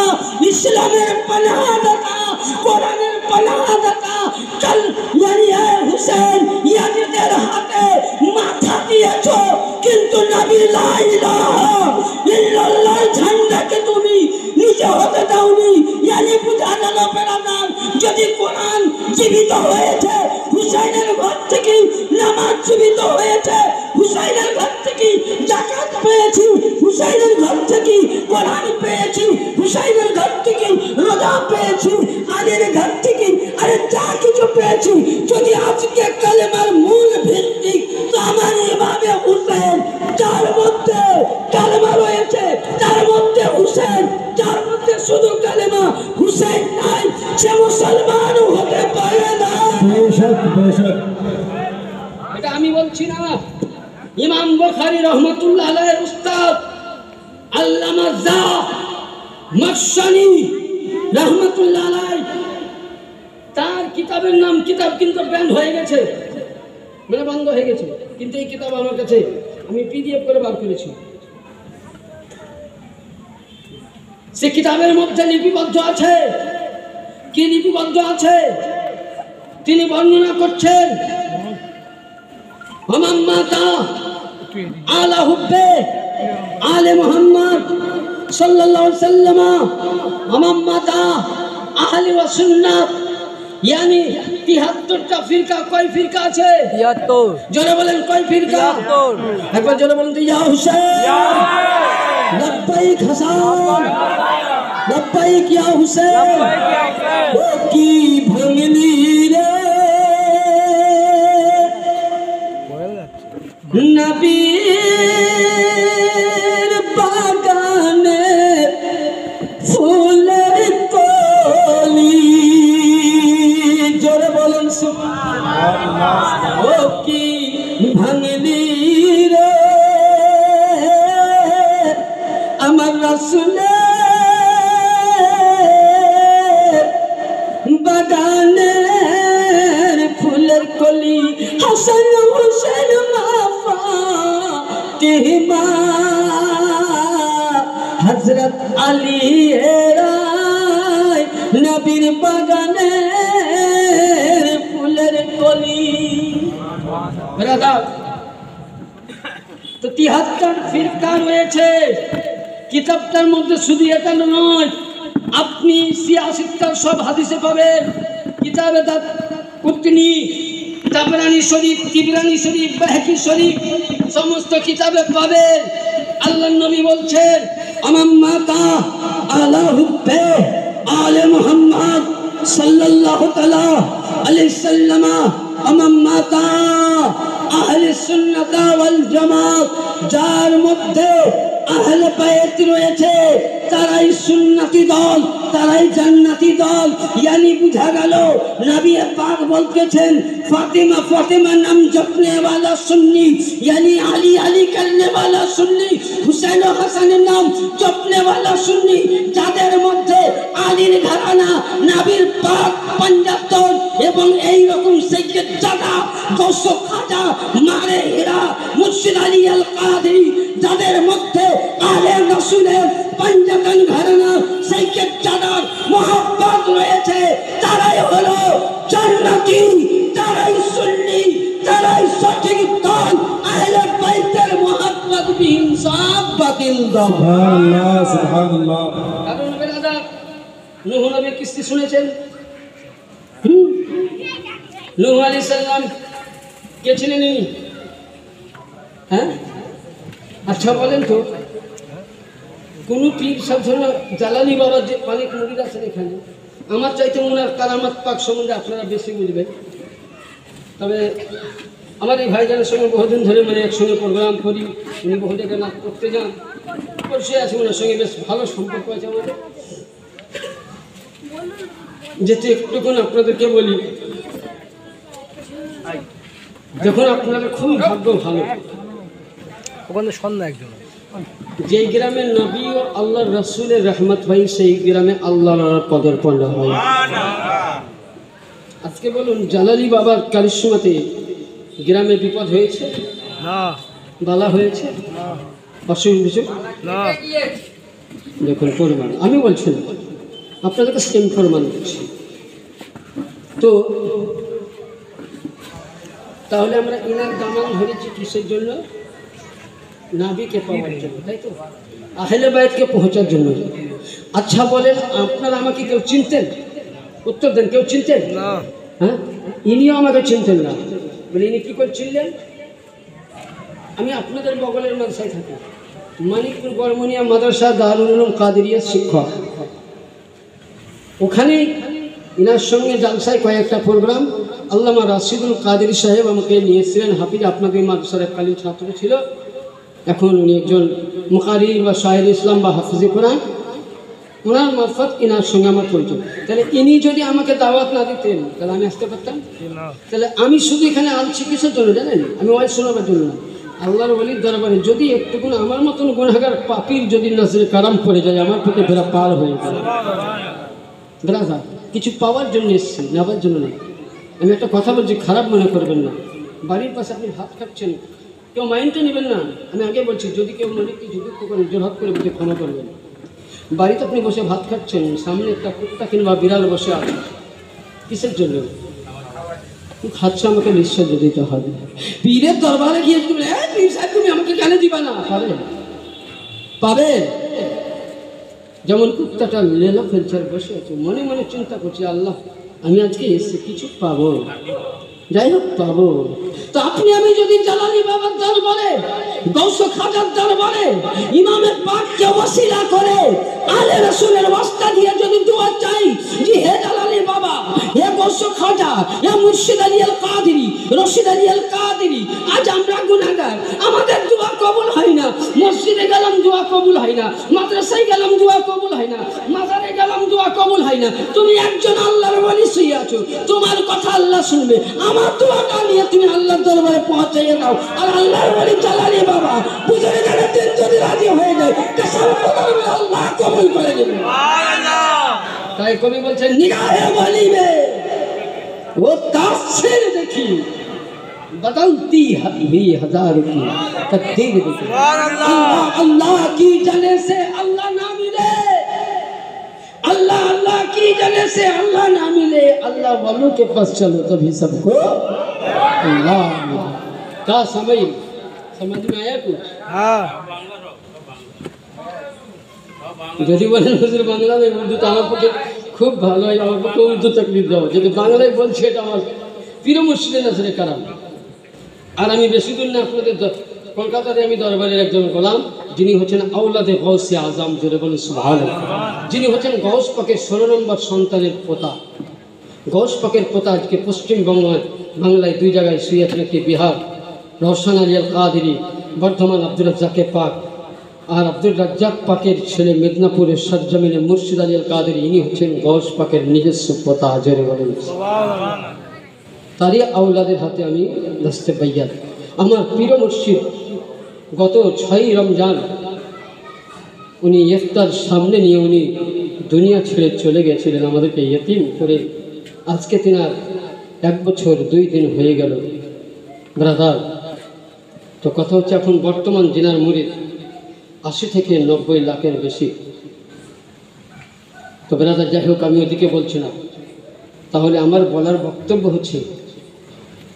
ইসলামের পানাহদাতা কোরআনের পানাহদাতা কাল ইয়ানি হুসেন ইয়াজিদের হাতে মাথা দিয়েছো কিন্তু নবী লা ইলাহা ইল্লাল্লাহ ঝান্ডাকে তুমি নিচে হতে দাওনি ইয়ানি বুঝা গেল বেরাদার যদি কোরআন জীবিত হয়েছে হুসাইনের ঘর থেকে নামাজ জীবিত হয়েছে হুসাইনের ঘর থেকে যাকাত পেয়েছি হুসাইনের ঘর থেকে কোরআন পেয়েছি হুসাইনের ঘর থেকে রোজা পেয়েছি আলীর ঘর থেকে আরে যা কিছু পেয়েছি যদি আজকে কালেমার মূল ভিত্তি তো আমার ইমামে হুসেন যার মধ্যে কালেমা রয়েছে তার মধ্যে হুসেন যার মধ্যে শুধু কালেমা হুসেন নাই সে মুসলমান হতে পারে না।
বেশক বেশক
এটা আমি বলছি না, ইমাম বুখারী রহমাতুল্লাহ আলাইহির উস্তাদ আল্লামা মাকশানি রহমাতুল্লাহ আলাইহি তার কিতাবের নাম কিতাব কিন্তু ব্যান্ড হয়ে গেছে মানে বন্ধ হয়ে গেছে কিন্তু এই কিতাব আমার কাছে আমি পিডিএফ করে বার করেছি। সে কিতাবের মধ্যে লিপিবদ্ধ আছে কি লিপিবদ্ধ আছে তিনি বর্ণনা করছেন আমার মাতা আলা হুব্বে আলে মুহাম্মদ সাল্লাল্লাহু আলাইহি ওয়াসাল্লাম আমার মাতা আহলে ওয়া সুন্নাত यानी 73টা ফিরকা কয় ফিরকা আছে 73 জোরে বলেন কয় ফিরকা 73 একবার জোরে বলেন তো ইয়া হুসেন ইয়া লব্বাইক হাসান লব্বাইক ইয়া হুসেন লব্বাইক ইয়া হুসেন ও কি ভাঙনি রে নবীর বাগানে ফুলের কলি জোরে বলুন সুবহানাল্লাহ ও কি ভাঙনি রে আমার রাসূলের বাগানের ফুলের কলি হাসান হুসেন মাফা তিহমা হযরত আলী এরাই নবীর বাগানের ফুলের কলি। ব্রাদার তো 73 ফিরকা রয়েছে কিতাবটার মধ্যে শুধু এটা নয় আপনি 86টা সব হাদিসে পাবেন কিতাবে কুতনি তাবরানি শরীফ তিবরানি শরীফ বাহকি শরীফ সমস্ত কিতাবে পাবেন। আল্লাহর নবী বলছেন আমার মাতা আলা হুব্বে আলে মুহাম্মদ সাল্লাল্লাহু তাআলা আলাইহি সাল্লাম আমার মাতা আহলে সুন্নাত ওয়াল জামাত যার মধ্যে আহলে বাইত রয়েছে তারাই সুন্নতি দল তারাই জান্নাতি দল यानी বুঝা গেল নবী পাক বলতেছেন ফাতিমা ফাতিমা নাম জপনে वाला সুন্নি यानी আলী আলী করনে वाला সুন্নি হুসাইন ও হাসানের নাম জপনে वाला সুন্নি যাদের মধ্যে আলীর ঘরানা নবীর পাক পঞ্জাতন এবং এই রকম সৈয়দ জাদা গৌস খাজা মারে হীরা মুর্শিদ আলী আল কাদেরী যাদের মধ্যে আলে রাসূলের পঞ্জাতন ঘরানা সৈয়দ জাদার মোহাব্বত রয়েছে তারাই হলো জান্নাতি তারাই সুন্নি তারাই সঠিক দল আহলে বাইতের মোহাব্বত বিহীন সব বাতিল দল।
সুবহানাল্লাহ সুবহানাল্লাহ।
কারণ বেরাদার নূহ নবীর কিস্তি শুনেছেন নূহ আলাইহিস সালাম কে ছিলেন ইনি হ্যাঁ আচ্ছা বলেন তো কোন পীর সাধনা জালালি বাবার যে অনেক মুরিদ আছেন এখানে আমার চাইতে ওনার কারামাত পাক সম্বন্ধে আপনারা বেশি বুঝবেন তবে আমার এই ভাইজানের সঙ্গে বহুদিন ধরে মানে একসঙ্গে প্রোগ্রাম করি, উনি বহু জায়গায় নাচ করতে যান, বসে আছি ওনার সঙ্গে বেশ ভালো সম্পর্ক আছে আমাদের। যেতে একটুক্ষণ আপনাদেরকে বলি, দেখুন আপনাদের খুবই ভাগ্য ভালো,
ওখানে সন্ধ্যা একজন
যে গ্রামে নবী ও আল্লাহ রসুলের রহমত হয় সেই গ্রামে আল্লাহর পদার্পণ হয়। আজকে বলুন জালালি বাবার কারিশমাতে গ্রামে বিপদ হয়েছে
না,
বালা হয়েছে, অসুখ বিসুখ
না,
দেখুন প্রমাণ আমি বলছি না, আপনাদেরকে সেম প্রমাণ দিচ্ছি। তো তাহলে আমরা ইনার দামান ধরেছি কিসের জন্য? নাবিকে পাওয়ার জন্য, তাই তো, আহলে বাইতকে পৌঁছার জন্য। আচ্ছা বলেন, আপনারা আমাকে কেউ চিনতেন? উত্তর দেন, কেউ চিনতেন?
না।
হ্যাঁ, ইনিও আমাকে চিনতেন না। বলে ইনি কী করে চিনলেন? আমি আপনাদের বগলের মাদ্রাসায় থাকি, মানিকপুর বর্মনিয়া মাদ্রাসা দারুল উলুম কাদেরিয়ার শিক্ষক। ওখানে ইনার সঙ্গে জালসায় কয়েকটা প্রোগ্রাম আল্লামা রাশিদুল কাদেরী সাহেব আমাকে নিয়েছিলেন। হাফিজ আপনাদের মাদ্রাসার এককালীন ছাত্র ছিল, এখন উনি একজন মুকারি বা শাহের ইসলাম বা হাফিজে কোরআন, ওনার মারফত ইনার সঙ্গে আমার পরিচয়। তাহলে ইনি যদি আমাকে দাওয়াত না দিতেন তাহলে আমি আসতে পারতাম? তাহলে আমি শুধু এখানে আনছি কিসের জন্য জানেন? আমি ওয়াজ শোনাবার জন্য না, আল্লাহর ওলির দরবারে যদি একটুকুন আমার মতন গুনাহগার পাপীর যদি নজরে কারাম পড়ে যায়, আমার প্রতি বেড়া পার হয়ে যায়। ব্রাদার, কিছু পাওয়ার জন্য এসেছি, নেওয়ার জন্য নেই। আমি একটা কথা বলছি, খারাপ মনে করবেন না। বাড়ির পাশে আপনি ভাত খাচ্ছেন, কেউ মাইন্ডটা নেবেন না। আমি আগে বলছি, যদি কেউ মনে কিছু দুঃখ করেন জোরহাত করে বুঝে ক্ষমা করবেন। বাড়িতে আপনি বসে ভাত খাচ্ছেন, সামনে একটা কুত্তা কিংবা বিড়াল বসে আছে, কিসের জন্য খাচ্ছে? আমাকে নিঃশ্বাস দিতে হবে। পীরের দরবারে গিয়ে তুমি পীর সাহেব তুমি আমাকে কেন দিবা না? পাবে। যেমন কুত্তাটা লেলা ফেলছে আর বসে আছে, মনে মনে চিন্তা করছি, আল্লাহ আমি আজকে এসে কিছু পাবো, যাই হোক পাবো। তো আপনি আমি যদি জালালি বাবার দরবারে, গৌস খাজার দরবারে ইমামের পাককে ওসিলা করে আলে রাসূলের ওয়াস্তা দিয়ে যদি দোয়া চাই যে হে জালালি বাবা, হে গৌস খাজা, হে মুর্শিদ আলী আল কাদেরী, রশিদ আলী আল কাদেরী, আজ আমরা গুনাহগার, আমাদের দোয়া কবুল হয় না। মসজিদে গেলাম দোয়া কবুল হয় না, মাদ্রাসায় গেলাম দোয়া কবুল হয় না, মাজারে গেলাম দোয়া কবুল হয় না। তুমি একজন আল্লাহর ওলি শুয়ে আছো, তোমার কথা আল্লাহ শুনবে, আমার দোয়াটা নিয়ে তুমি আল্লাহর দরবারে পৌঁছাইয়ে দাও। আর আল্লাহর ওলি জালালি বাবা বুঝে গেলে দিন যদি রাজি হয়ে যায় কসম করবে আল্লাহ কবুল করে নেবে। তাই কবি বলছেন, নিগাহে বলিবে ও তাফসীর দেখি बदलती हुई हजारों की तकदीर देखी। अल्लाह की जगह से अल्लाह ना मिले, अल्लाह अल्लाह की जगह से अल्लाह ना मिले, अल्लाह वालों के पास चलो तभी सबको अल्लाह मिले। क्या समझ में आया कुछ?
हाँ।
যদি বলেন হুজুর বাংলা में উর্দু তো আমার পক্ষে খুব ভালো হয়, আমার পক্ষে উর্দু তাকলিফ দাও। যদি বাংলায় বলছে এটা আমার পীর মুর্শিদের নজরে কারাম। আর আমি বেশি দূর না, আপনাদের কলকাতাতে আমি দরবারের একজন গোলাম, যিনি হচ্ছেন আওলাদে গৌসে আজম, জোরে বলেন সুবহানাল্লাহ, যিনি হচ্ছেন গৌস পাকের 16 নম্বর সন্তানের পোতা। গৌস পাকের পোতা আজকে পশ্চিমবঙ্গ বাংলায় দুই জায়গায় শুয়ে আছেন, একটি বিহার রওশন আলী আল কাদেরী, বর্ধমান আব্দুর রাজ্জাকে পাক, আর আব্দুর রাজ্জাক পাকের ছেলে মেদিনীপুরের সরজমিনে মুর্শিদ আলী আল কাদেরী, ইনি হচ্ছেন গৌস পাকের নিজস্ব পোতা, জোরে বলেন সুবহানাল্লাহ। তারই আওলাদের হাতে আমি দস্তে বাইয়াত। আমার পীর মুর্শিদ গত 6ই রমজান উনি ইফতার সামনে নিয়ে উনি দুনিয়া ছেড়ে চলে গেছিলেন, আমাদেরকে ইয়তীম করে। আজকে তিনার 1 বছর 2 দিন হয়ে গেল ব্রাদার। তো কথা হচ্ছে, এখন বর্তমান জিনার মুরিদ 80 থেকে 90 লাখের বেশি। তো ব্রাদার যাই হোক, আমি ওদিকে বলছি না। তাহলে আমার বলার বক্তব্য হচ্ছে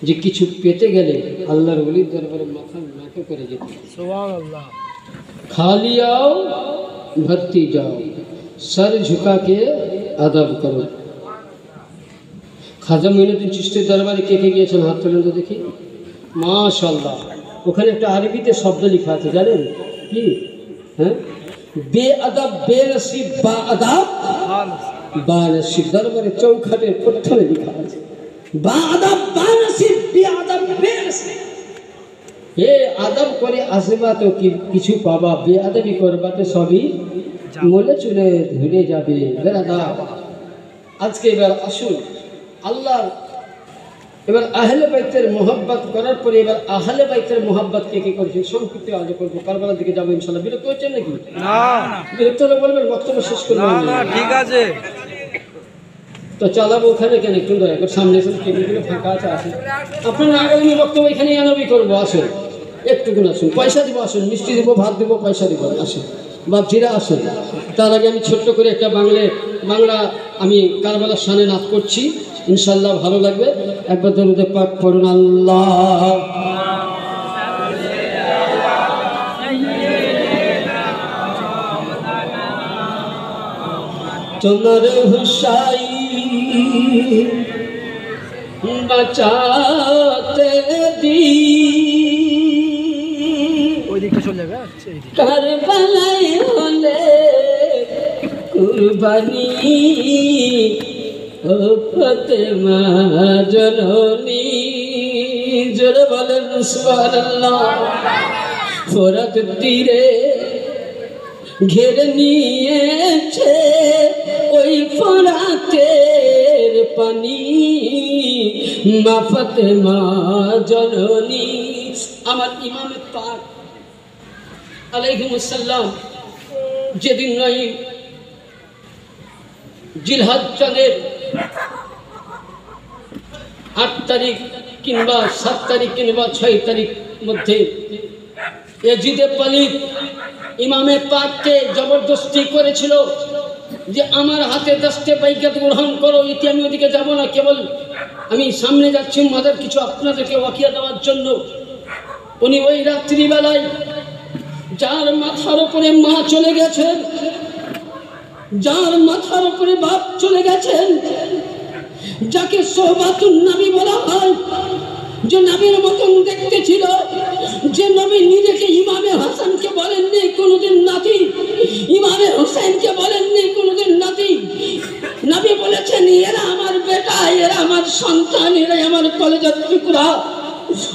যে কিছু পেতে গেলে আল্লাহর ওলির দরবারে মাথা নত করে যেতে।
সুবহানাল্লাহ।
খালি आओ भरती जाओ, सर झुका के अदब करो। খাজা মঈনুদ্দিন চিশতির দরবারে কে কে গিয়েছেন? হাত তোলেন তো দেখি। মাশাআল্লাহ। ওখানে একটা আরবিতে শব্দ লেখা আছে, জানেন কি? হ্যাঁ, বেআদব বেনসিব বা আদব বানসিব। দরবারে চৌখাটের প্রথমে লেখা আছে বাদাব বানসিব বিআদাব বেনসিব। এ আদব করে আসবা তো কিছু পাবা, বেআদবি করবা তো সবই মলে চলে ধরে যাবে। বেরাদার, আজকে এবার আসুন আল্লাহ, এবার আহলে বাইতের মোহাব্বত করার পরে এবার আহলে বাইতের মোহাব্বত কে কে করেছেন সংক্ষিপ্ত আলোচনা করবো। কারবালার দিকে যাবো ইনশাল্লাহ। বিরক্ত হচ্ছেন নাকি?
না,
বিরক্ত হলে বলবেন, বক্তব্য শেষ করবো।
না, ঠিক আছে।
তো চালাবো ওখানে কেন, একটু দয়া করে সামনে এসে টেবিলগুলো ফাঁকা আছে, আসুন। আপনার আগামী বক্তব্য এখানে আনবি করবো, আসুন একটুকুন আসুন। পয়সা দিব, আসুন, মিষ্টি দিব, ভাত দিব, পয়সা দিব, আসুন বাপজিরা আসুন। তার আগে আমি ছোট্ট করে একটা বাংলা আমি কারবালার শানে নাচ করছি, ইনশাল্লাহ ভালো লাগবে। একবার দরুদে পাক পড়ুন। আল্লাহ তোমার হুসাইন বাঁচাতে দি
ওই দিকটা চলে যাবে। আচ্ছা, এই দিক।
কারবালায় হলে কুরবানি, ও ফাতেমা জননী, জোরে বলেন সুবহানাল্লাহ। ফোরাত তীরে ঘেরে নিয়েছে ওই ফোরাতের পানি, মা ফাতেমা জননী। আমার ইমাম পাক আলাইহিস সালাম যেদিন নয় জিলহজ চাঁদের 8 তারিখ কিংবা 7 তারিখ কিংবা 6 তারিখ মধ্যে এজিদে পালিত ইমামে পাককে জবরদস্তি করেছিল যে আমার হাতে 10টে বাইকাত গ্রহণ করো। ইতি আমি ওদিকে যাবো না, কেবল আমি সামনে যাচ্ছি মাদার কিছু আপনাদেরকে ওয়াকিয়া দেওয়ার জন্য। উনি ওই রাত্রিবেলায় যার মাথার উপরে মা চলে গেছেন, যার মাথার উপরে বাপ চলে গেছেন, যাকে সোহবাতুন নবী বলা হয়, যে নবীর মতন দেখতে ছিল, যে নবী নিজেকে ইমামে হাসানকে বলেননি কোনোদিন নাতি, ইমামে হোসেনকে বলেননি কোনোদিন নাতি। নবী বলেছেন এরা আমার বেটা, এরা আমার সন্তান, এরাই আমার কলেজের টুকরা।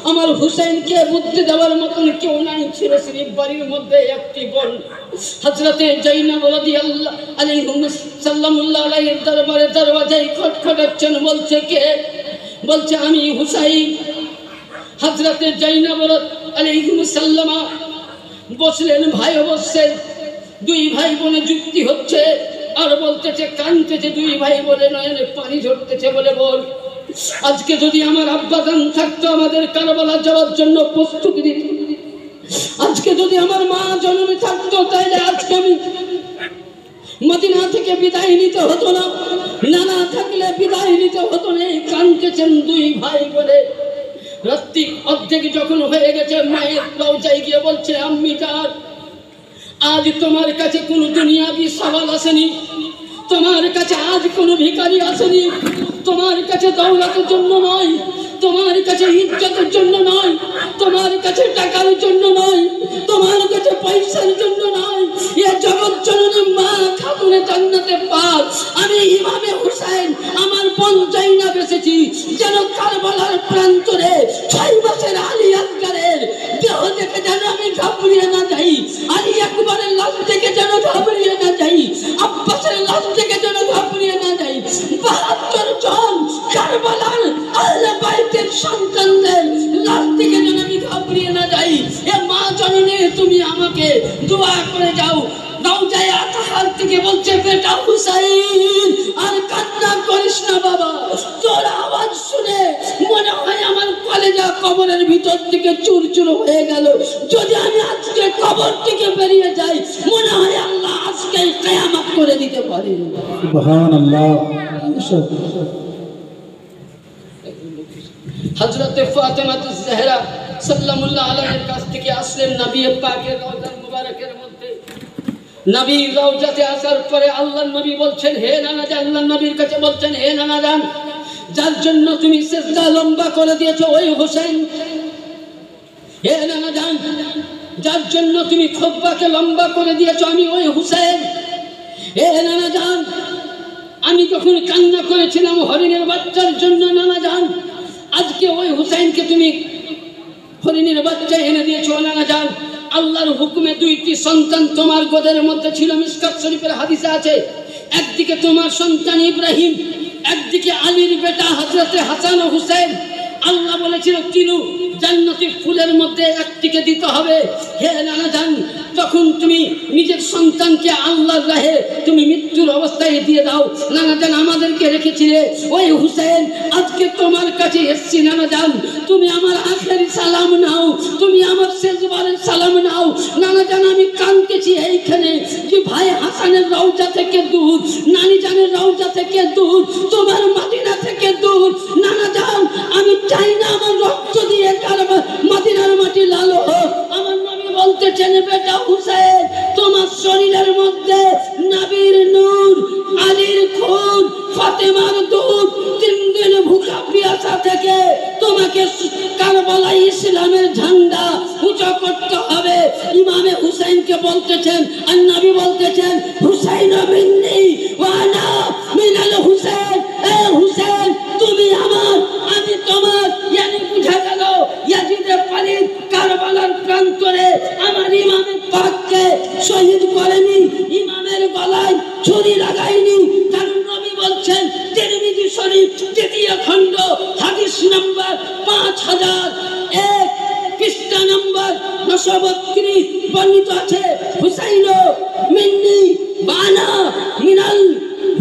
আমার হুসেনকে বুদ্ধি দেওয়ার মতন কেউ নাই, ছিল শরীফ বাড়ির মধ্যে একটি বোন হযরতে জাইনাব রাদিয়াল্লাহু আলাইহির দরবারে দরওয়াজায় খটখটাচ্ছেন। বলছে কে? বলছে আমি হুসাইন। হযরতে জাইনাব আলাইহিস সালামা বসলেন, ভাই বসছেন, দুই ভাই বোনে যুক্তি হচ্ছে আর বলতেছে, কাঁদতেছে, দুই ভাই বোনে নয়নে পানি ঝরতেছে, বলে বল আজকে যদি আমার আব্বাজান থাকতো আমাদের কারবালা যাওয়ার জন্য প্রস্তুতি দিত, আজকে যদি আমার মা জননী থাকতো তাহলে আজকে আমি মদিনা থেকে বিদায় নিতে হতো না, নানা থাকলে বিদায় নিতে হতো না। কাঁদতেছেন দুই ভাই বলে। রাত্রি অর্ধেক যখন হয়ে গেছে, মায়ের রওজায় গিয়ে বলছে, আম্মি জান, আজ তোমার কাছে কোনো দুনিয়াবি সওয়াল আসেনি, তোমার কাছে আজ কোনো ভিখারি আসেনি, তোমার কাছে দৌলতের জন্য নয়, তোমার কাছে ইজ্জতের জন্য নয়, তোমার কাছে টাকার জন্য নয়, তোমার কাছে পয়সার জন্য নয়, এ জগৎ জননী মা খাতুনে জান্নাতে পাক আমি ইমামে হুসাইন আমার বোন জাইনাব এসেছি, যেন কারবালার প্রান্তরে 6 বছর আলী আকবরের দেহ দেখে যেন আমি ঘাবড়িয়ে না যাই, আলী আকবরের লাশ থেকে যেন ঘাবড়িয়ে না যাই, আব্বাসের লাশ থেকে যেন ঘাবড়িয়ে না যাই। 72 জন কারবালার আহলে বাইতের সন্তানদের লাশ থেকে যেন আমি ঘাবড়িয়ে না যাই। এ মা জননী তুমি আমাকে দোয়া করে যাও। রওজায়ে আতাহার থেকে বলছে, বেটা হুসাইন আর কান্না করিস না বাবা, তোর আওয়াজ শুনে মনে হয় আমার কলেজা কবরের ভিতর থেকে চুরচুর হয়ে গেল। যদি আমি আজকে কবর থেকে বেরিয়ে যাই, মনে হয় আল্লাহ আজকে কিয়ামত করে দিতে পারে।
সুবহানাল্লাহ।
হযরতে ফাতেমাতুজ জাহরা সাল্লাল্লাহু আলাইহির কাছ থেকে আসলেন নবী পাকের রওজা মুবারকের মধ্যে। নবী রওজাতে আসার পরে আল্লাহর নবী বলছেন, হে নানা জান, আল্লাহর নবীর কাছে বলছেন, হে নানা জান, যার জন্য তুমি সিজদা লম্বা করে দিয়েছো ওই হোসেন। হে নানা জান, যার জন্য তুমি খুতবাকে লম্বা করে দিয়েছো আমি ওই হোসেন। হে নানা জান, আমি যখন কান্না করেছিলাম হরিণের বাচ্চার জন্য নানা জান, আজকে ওই হুসাইনকে তুমি হরিণের বাচ্চা এনে দিয়েছো নানা জান। আল্লাহর হুকুমে দুইটি সন্তান তোমার গোদের মধ্যে ছিল, মিশকাত শরীফের হাদিসে আছে। একদিকে তোমার সন্তান ইব্রাহিম, একদিকে আলীর বেটা হযরতে হাসান ও হুসেন। আল্লাহ বলেছিল কিনু জান্নাতি ফুলের মধ্যে একটিকে দিতে হবে। হে নানা জান, তখন তুমি নিজের সন্তানকে আল্লাহর রাহে তুমি মৃত্যুর অবস্থায় দিয়ে দাও। নানা জান আমাদেরকে রেখেছিলে, ওই হুসেন আজকে তোমার কাছে এসেছি নানা জান, তুমি আমার আখেরি সালাম নাও, তুমি আমার শেষবারের সালাম নাও। নানা জান আমি কাঁদতেছি এইখানে যে ভাই হাসানের রওজা থেকে দূর, নানি জানের রওজা থেকে দূর, তোমার মদিনা থেকে দূর। নানা জান আমি চাই না আমার রক্ত দিয়ে মদিনার মাটি লাল হোক। আমার নবী বলতেছেন বেটা হুসেন তোমার শরীরের মধ্যে নবীর নূর, আলীর খুন, ফাতেমার দুধ, 3 দিন ভুখা পিয়াসা থেকে তোমাকে কারবালায় ইসলামের ঝান্ডা উঁচু করতে হবে। ইমামে হুসাইনকে বলতেছেন আর নবী বলতেছেন হুসাইন মিন্নি ওয়া আনা মিনাল হুসাইন। এ হুসাইন তুমি আমার, আমি তোমার। yani বুঝা গেল ইয়াজিদে পালিত কারবালার প্রান্তরে আমার ইমামের পাককে শহীদ করেনি, ইমামের গলায় ছুরি লাগায়নি। কারণ নবী বলছেন তিরমিজি শরীফ 3য় খণ্ড হাদিস নাম্বার 5001 পৃষ্ঠা নাম্বার 932 বর্ণিত আছে হুসাইন মিন্নি বানা মিনাল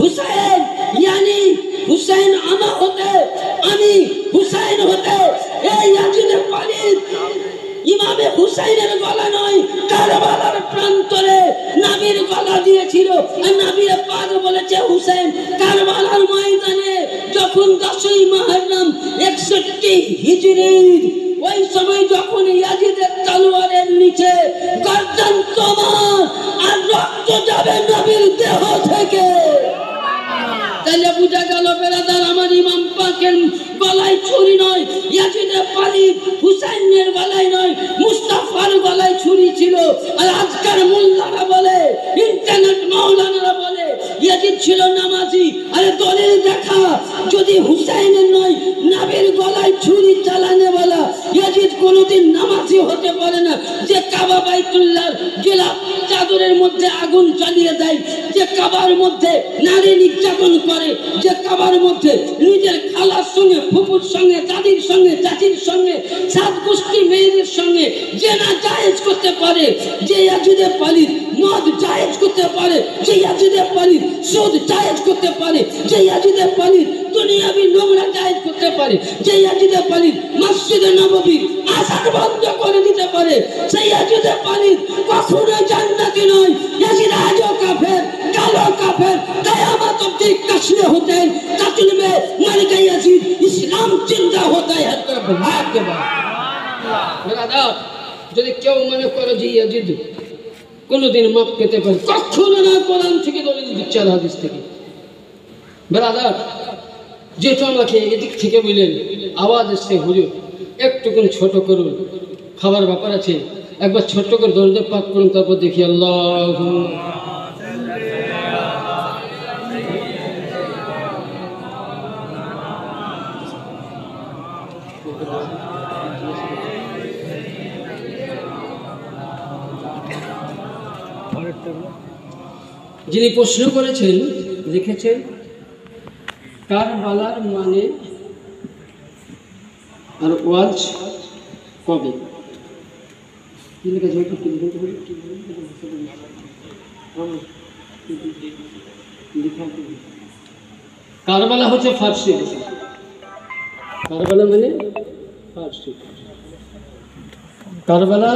হুসাইন, yani হুসাইন আমা হতে আমি হুসাইন হতে। এই ইয়াজিদে পালিত ইমামে হুসাইনের গলা নয়, কারবালার প্রান্তরে নবীর গলা দিয়েছিল। আর নবীর পাক বলেছে হুসাইন কারবালার ময়দানে যখন 10ই মুহররম 61 হিজরির ওই সময় যখন ইয়াজিদের তলোয়ারের নিচে গর্দান তোমার আর রক্ত যাবে নবীর দেহ থেকে। তাহলে বুঝা গেল বেরাদার আমার ইমাম পাকের গলায় ছুরি নয়, ইয়াজিদে পালিত হুসাইনের গলায় নয়, মুস্তাফার গলায় ছুরি ছিল। আর আজকাল মোল্লারা বলে, ইন্টারনেট মাওলানারা বলে ইয়াজিদ ছিল নামাজি। আরে দলিল দেখা, যদি হুসাইনের নয় নবীর গলায় ছুরি চালানে বলা ইয়াজিদ কোনোদিন নামাজি হতে পারে না। যে কাবা বাইতুল্লাহর গিলাফ চাদরের মধ্যে আগুন জ্বালিয়ে দেয়, যে কাবার মধ্যে নারী নির্যাতন করে, যে কাবার মধ্যে নিজের খালার সঙ্গে, ফুপুর সঙ্গে, দাদির সঙ্গে, চাচির সঙ্গে, 7 গোষ্ঠী মেয়েদের সঙ্গে জেনা জায়েজ করতে পারে, যে ইয়াজিদে পালিত মদ জায়েজ করতে পারে, যে ইয়াজিদে পালিত সুদ জায়েজ করতে পারে, যে ইয়াজিদে পালিত দুনিয়াবি নোংরা জায়েজ করতে পারে, যে ইয়াজিদে পালিত মসজিদে নববীর আযান বন্ধ করে দিতে পারে, সেই ইয়াজিদে পালিত কখনো জান্নাতি নয়। ইয়াজিদ আজও কাফের, কালো কাফের। কিয়ামত অবধি কাশলে হোতেন কাতিল মে মর গয়ে ইয়াজিদ, ইসলাম জিন্দা होता है हर तरफ भाग के बाद। ব্রাদার যদি কেউ মনে করে যে ইয়াজিদ কোনোদিন মাপ পেতে পারে, কখনো না। কোরআন থেকে দলিল দিচ্ছে, হাদিস থেকে। ব্রাদার যেটা আমাকে এদিক থেকে বললেন আওয়াজ এসছে হুজুর একটুকুন ছোট করুন, খাবার ব্যাপার আছে, একবার ছোট্ট করে দরজা পাক করুন, তারপর দেখি আল্লাহু যিনি প্রশ্ন করেছেন লিখেছেন কারবালার মানে আর ওয়াজ কবে। কারবালা হচ্ছে ফার্সি ভাষা, কারবালা মানে ফার্সি। কারবালা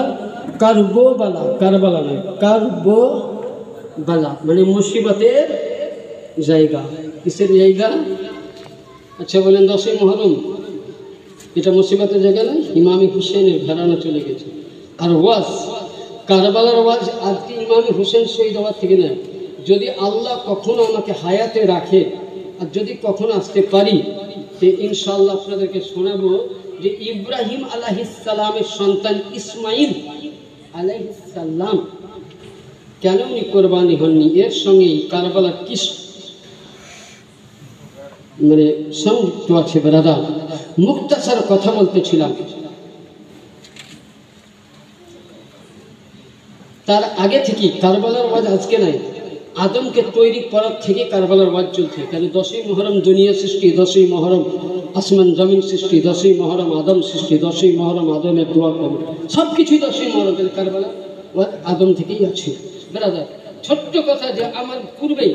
কারবোবালা, কারবালা নয়, কারবোবালা মানে মুসিবতের জায়গা। কিসের জায়গা? আচ্ছা বলেন 10ই মুহররম এটা মুসিবতের জায়গা না, ইমামে হুসেনের ঘরানা চলে গেছে। আর ওয়াজ কারবালার ওয়াজ আজকে ইমামে হুসেন শহীদ হওয়ার থেকে নয়। যদি আল্লাহ কখনো আমাকে হায়াতে রাখে আর যদি কখনো আসতে পারি তো ইনশাআল্লাহ আপনাদেরকে শোনাবো যে ইব্রাহিম আলাইহিস সালামের সন্তান ইসমাইল আলাইহিস সালাম কেন উনি কোরবানি হননি। এর সঙ্গে কারবালার মানে সংযুক্ত আছে ব্রাদার। মুক্তাসার কথা বলতেছিলাম, তার আগে থেকে কারবালার ওয়াজ আজকে নাই, আদমকে তৈরি করার থেকে কারবালার ওয়াজ চলছে। কেন 10ই মুহররম দুনিয়া সৃষ্টি, 10ই মুহররম আসমান জমিন সৃষ্টি, 10ই মুহররম আদম সৃষ্টি, 10ই মুহররম আদমের দোয়া কবুল, সব কিছুই 10ই মুহররম। কারবালা ওয়াজ আদম থেকেই আছে ব্রাদার। ছোট্ট কথা যে আমার পূর্বেই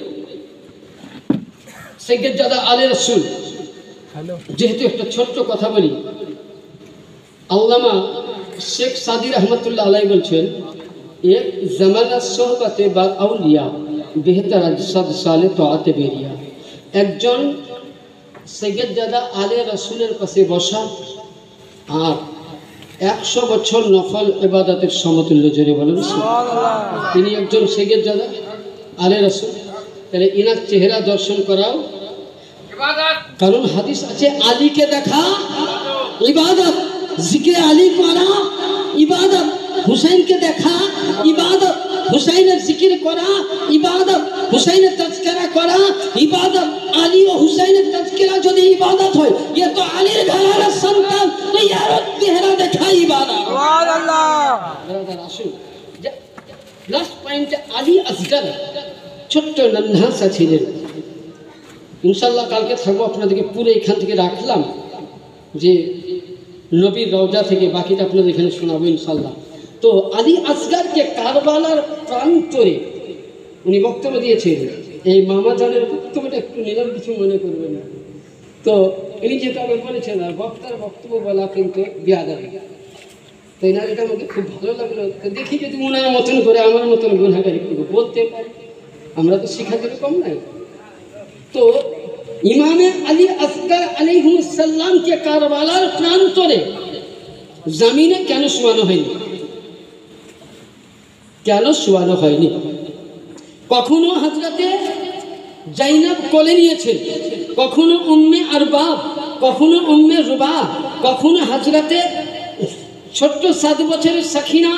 সৈয়দজাদা আলী রাসূল, যেহেতু একটা ছোট্ট কথা বলি, আল্লামা শেখ সাদি রহমতুল্লাহ আলাই বলছেন, एक जमाना सोहबत बा औलिया बेहतर अजसद साले तोआते बेरिया। একজন সৈয়দজাদা আলী রাসূলের পাশে বসা আর 100 বছর নফল ইবাদতের সমতুল্য। জোরে বলুন সুবহানাল্লাহ। তিনি একজন সৈয়দজাদা আলী রাসূল, তাহলে ইনার চেহারা দর্শন করাও ইবাদত। কারণ হাদিস আছে আলীকে দেখা ইবাদত, জিকির আলী করা ইবাদত, হুসাইনকে দেখা ইবাদত, হুসাইনের জিকির করা ইবাদত, হুসাইনের তাজকিরা করা ইবাদত। আলী ও হুসাইনের তাজকিরা যদি ইবাদত হয়, ये तो আলীর ঘরানার সন্তান, তো ইয়ার চেহারা দেখা ইবাদত। সুবহানাল্লাহ। ব্রাদার আসুন, লাস্ট পয়েন্টে আলী আসগর ছোট্ট নন্হাসা ছিলেন। ইনশাআল্লাহ কালকে থাকবো, আপনাদেরকে পুরো এখান থেকে রাখলাম যে নবীর রওজা থেকে, বাকিটা আপনাদের এখানে শোনাবো ইনশাআল্লাহ। তো আলী আসগরকে কারবালার প্রান্তরে উনি বক্তব্য দিয়েছেন। এই মামা জানের বক্তব্যটা একটু নিলাম, কিছু মনে করবে না। তো ইনি যেটা আবার বলেছেন, আর বক্তার বক্তব্য বলা কিন্তু বেয়াদবি। তো এনার এটা আমাকে খুব ভালো লাগলো। তো দেখি যদি ওনার মতন করে আমার মতন গুনাহগার একটু বলতে পারি, আমরা তো শিখাতে কম নাই। তো ইমামে আলী আসগর আলাইহিস সালামকে কারবালার প্রান্তরে জমিনে কেন শোয়ানো হয়নি? কেন শোয়ানো হয়নি? কখনো হযরতে জাইনাব কোলে নিয়েছেন, কখনো উম্মে আরবাব, কখনো উম্মে রুবা, কখনো হযরতে ছোট্ট 7 বছরের সাকিনা,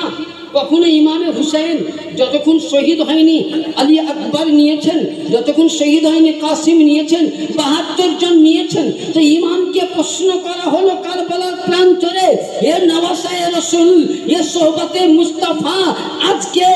কখনো ইমামে হুসাইন যতক্ষণ শহীদ হয়নি আলী আকবর নিয়েছেন, যতক্ষণ শহীদ হয়নি কাসিম নিয়েছেন, 72 জন নিয়েছেন। তো ইমামকে প্রশ্ন করা হলো কারবালার প্রান্তরে, এ নওয়াসায়ে রাসূল, এ সোহবতে মুস্তাফা, আজকে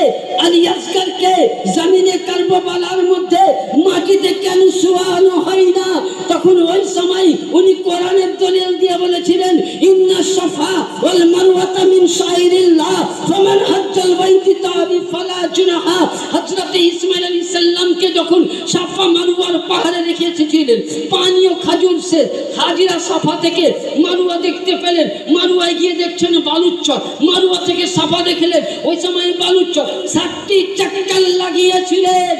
আলী আসগরকে জমিনে কারবালার মধ্যে মাটিতে কেন শোয়ানো হয় না? তখন ওই সময় উনি কোরআনের দলিল দিয়ে বলেছিলেন, ইন্না সাফা ওয়াল মারওয়াতা মিন শাইরিল্লাহ ফামান হাজ্জাল বাইতি তাবি ফালা জুনাহা। হযরত ইসমাঈল আলাইহিস সালামকে যখন সাফা মারওয়ার পাহাড়ে রেখে এসেছিলেন, পানি ও খাজুর সে হাজিরা সাফা থেকে মারওয়া দেখতে পেলেন, মারওয়ায় গিয়ে দেখছেন বালুচর, মারওয়া থেকে সাফা দেখলেন, ওই সময় বালুচর 7টি চাক্কাল লাগিয়েছিলেন,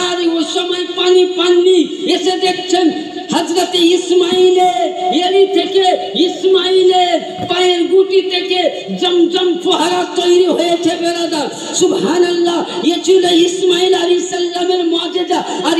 আর ওই সময় পানি পাননি। এসে দেখছেন হযরত ইসমাঈলের এলি থেকে, ইসমাঈলের পায়ের গুটি থেকে জমজম ফোয়ারা তৈরি হয়েছে। বেরাদার সুবহানাল্লাহ, এ ছিল ইসমাঈল আলাইহিস সালামের মুআজিজা। আর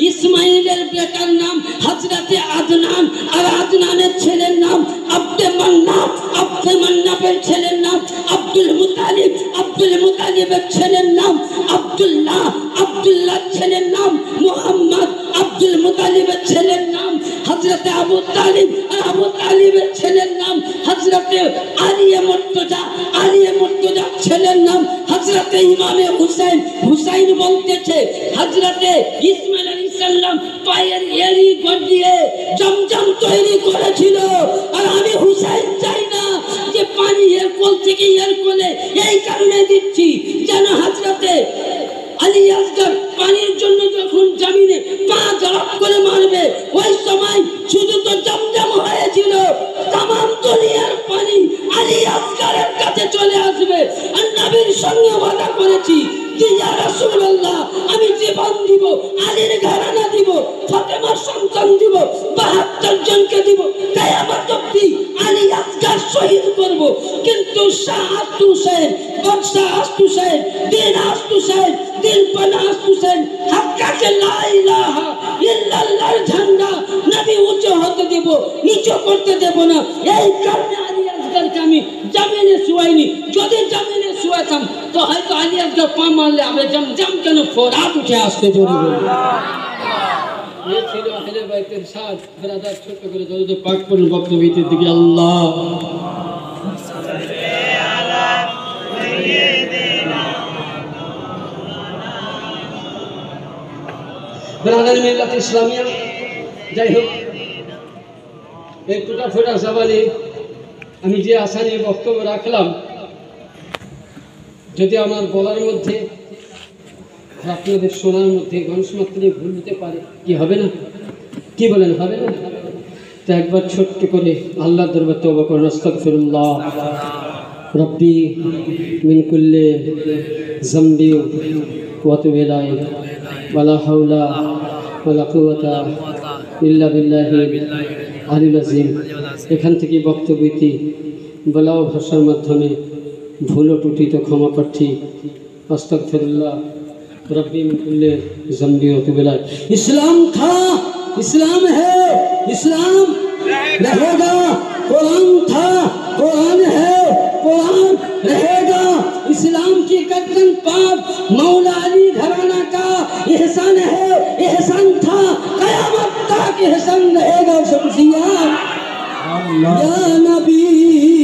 ইসমাঈলের বেটার নাম হযরতে আদনান, আর আদনানের ছেলের নাম আব্দে মান্নাফ, আব্দে মান্নাফের ছেলের নাম আব্দুল মুতালিব, আব্দুল মুতালিবের ছেলের নাম আব্দুল্লাহ, আব্দুল্লাহর ছেলের নাম মুহাম্মদ, আব্দুল মুতালিবের ছেলের নাম হযরতে আবু তালিব, আর আবু তালিবের ছেলের নাম হযরতে আলী মুর্তজা, আলী মুর্তজার ছেলের নাম হযরতে ইমামে হুসাইন। হুসাইন বলতেছে হযরতে ইসমাঈল আলাইহিস সালাম পায়ের এড়ি গড়িয়ে জমজম তৈরি করেছিল, আর আমি হুসাইন চাই না যে পানি এর কোল থেকে এর কোলে, এই কারণে দিচ্ছি যেন হযরতে আলী আসগর পানির জন্য যখন জমিনে পা জড়প করে মারবে, ওই সময় শুধু তো জমজম হয়েছিল, तमाम দুনিয়ার পানি আলী আসগরের কাছে চলে আসবে। আর নবীর সঙ্গে ওয়াদা করেছি যে ইয়া রাসূলুল্লাহ, আমি জীবন দিব, আলীর ঘরানা দিব, ফাতেমার সন্তান দিব, 72 জনকে দিব, কিয়ামত অবধি আলী আসগর শহীদ করব। কিন্তু শাহ হুসাইন, বাদশাহ হুসাইন, দিন হুসাইন, দিল পানা হুসাইন, হক্কাকে লা ইলাহা ইল্লাল্লাহর ঝান্ডা নবী উঁচু হতে দেব, নিচু করতে দেব না। এই কারণে আলী আসগরকে আমি জমিনে শুয়াইনি। যদি জমিনে শুয়াতাম তো হয়তো আলী আসগর পা মারলে আমরা জমজম কেন ফোরাত উঠে আসতে জোরে বলি। ये ছিল আহলে বাইতের সাজ ব্রাদার ছোট করে দরুদ পাক পড়ুন বক্তব্যের দিকে আল্লাহ ব্রাদার মিল্লাত ইসলামিয়া যাই হোক এই টুটা ফোটা সবালে আমি যে আশা নিয়ে বক্তব্য রাখলাম যদি আমার বলার মধ্যে আপনাদের শোনার মধ্যে গণসমাত্রে ভুল হতে পারে কি হবে না কি বলেন হবে না তো একবার ছোট্ট করে আল্লাহর দরবারে তওবা করুন আস্তাগফিরুল্লাহ রব্বি মিন কুল্লি যামবি ওয়া তুবু ইলাইহি ওয়ালা হাওলা ওয়ালা কুওয়াতা ইল্লা বিল্লাহিল আলিয়্যিল আযীম এখান থেকে বক্তব্যটি বলা ও ভাষার মাধ্যমে ভুল ও ত্রুটি তো ক্ষমা প্রার্থী আস্তাগফিরুল্লাহ रब्बी मिन कुल्ली ज़ंबी व तुब इलैह इस्लाम था इस्लाम है इस्लाम रहेगा कुरान था कुरान है कुरान रहेगा इस्लाम की गर्दन पाक मौला अली घराना का एहसान है एहसान था क़यामत तक एहसान रहेगा शमसिया या नबी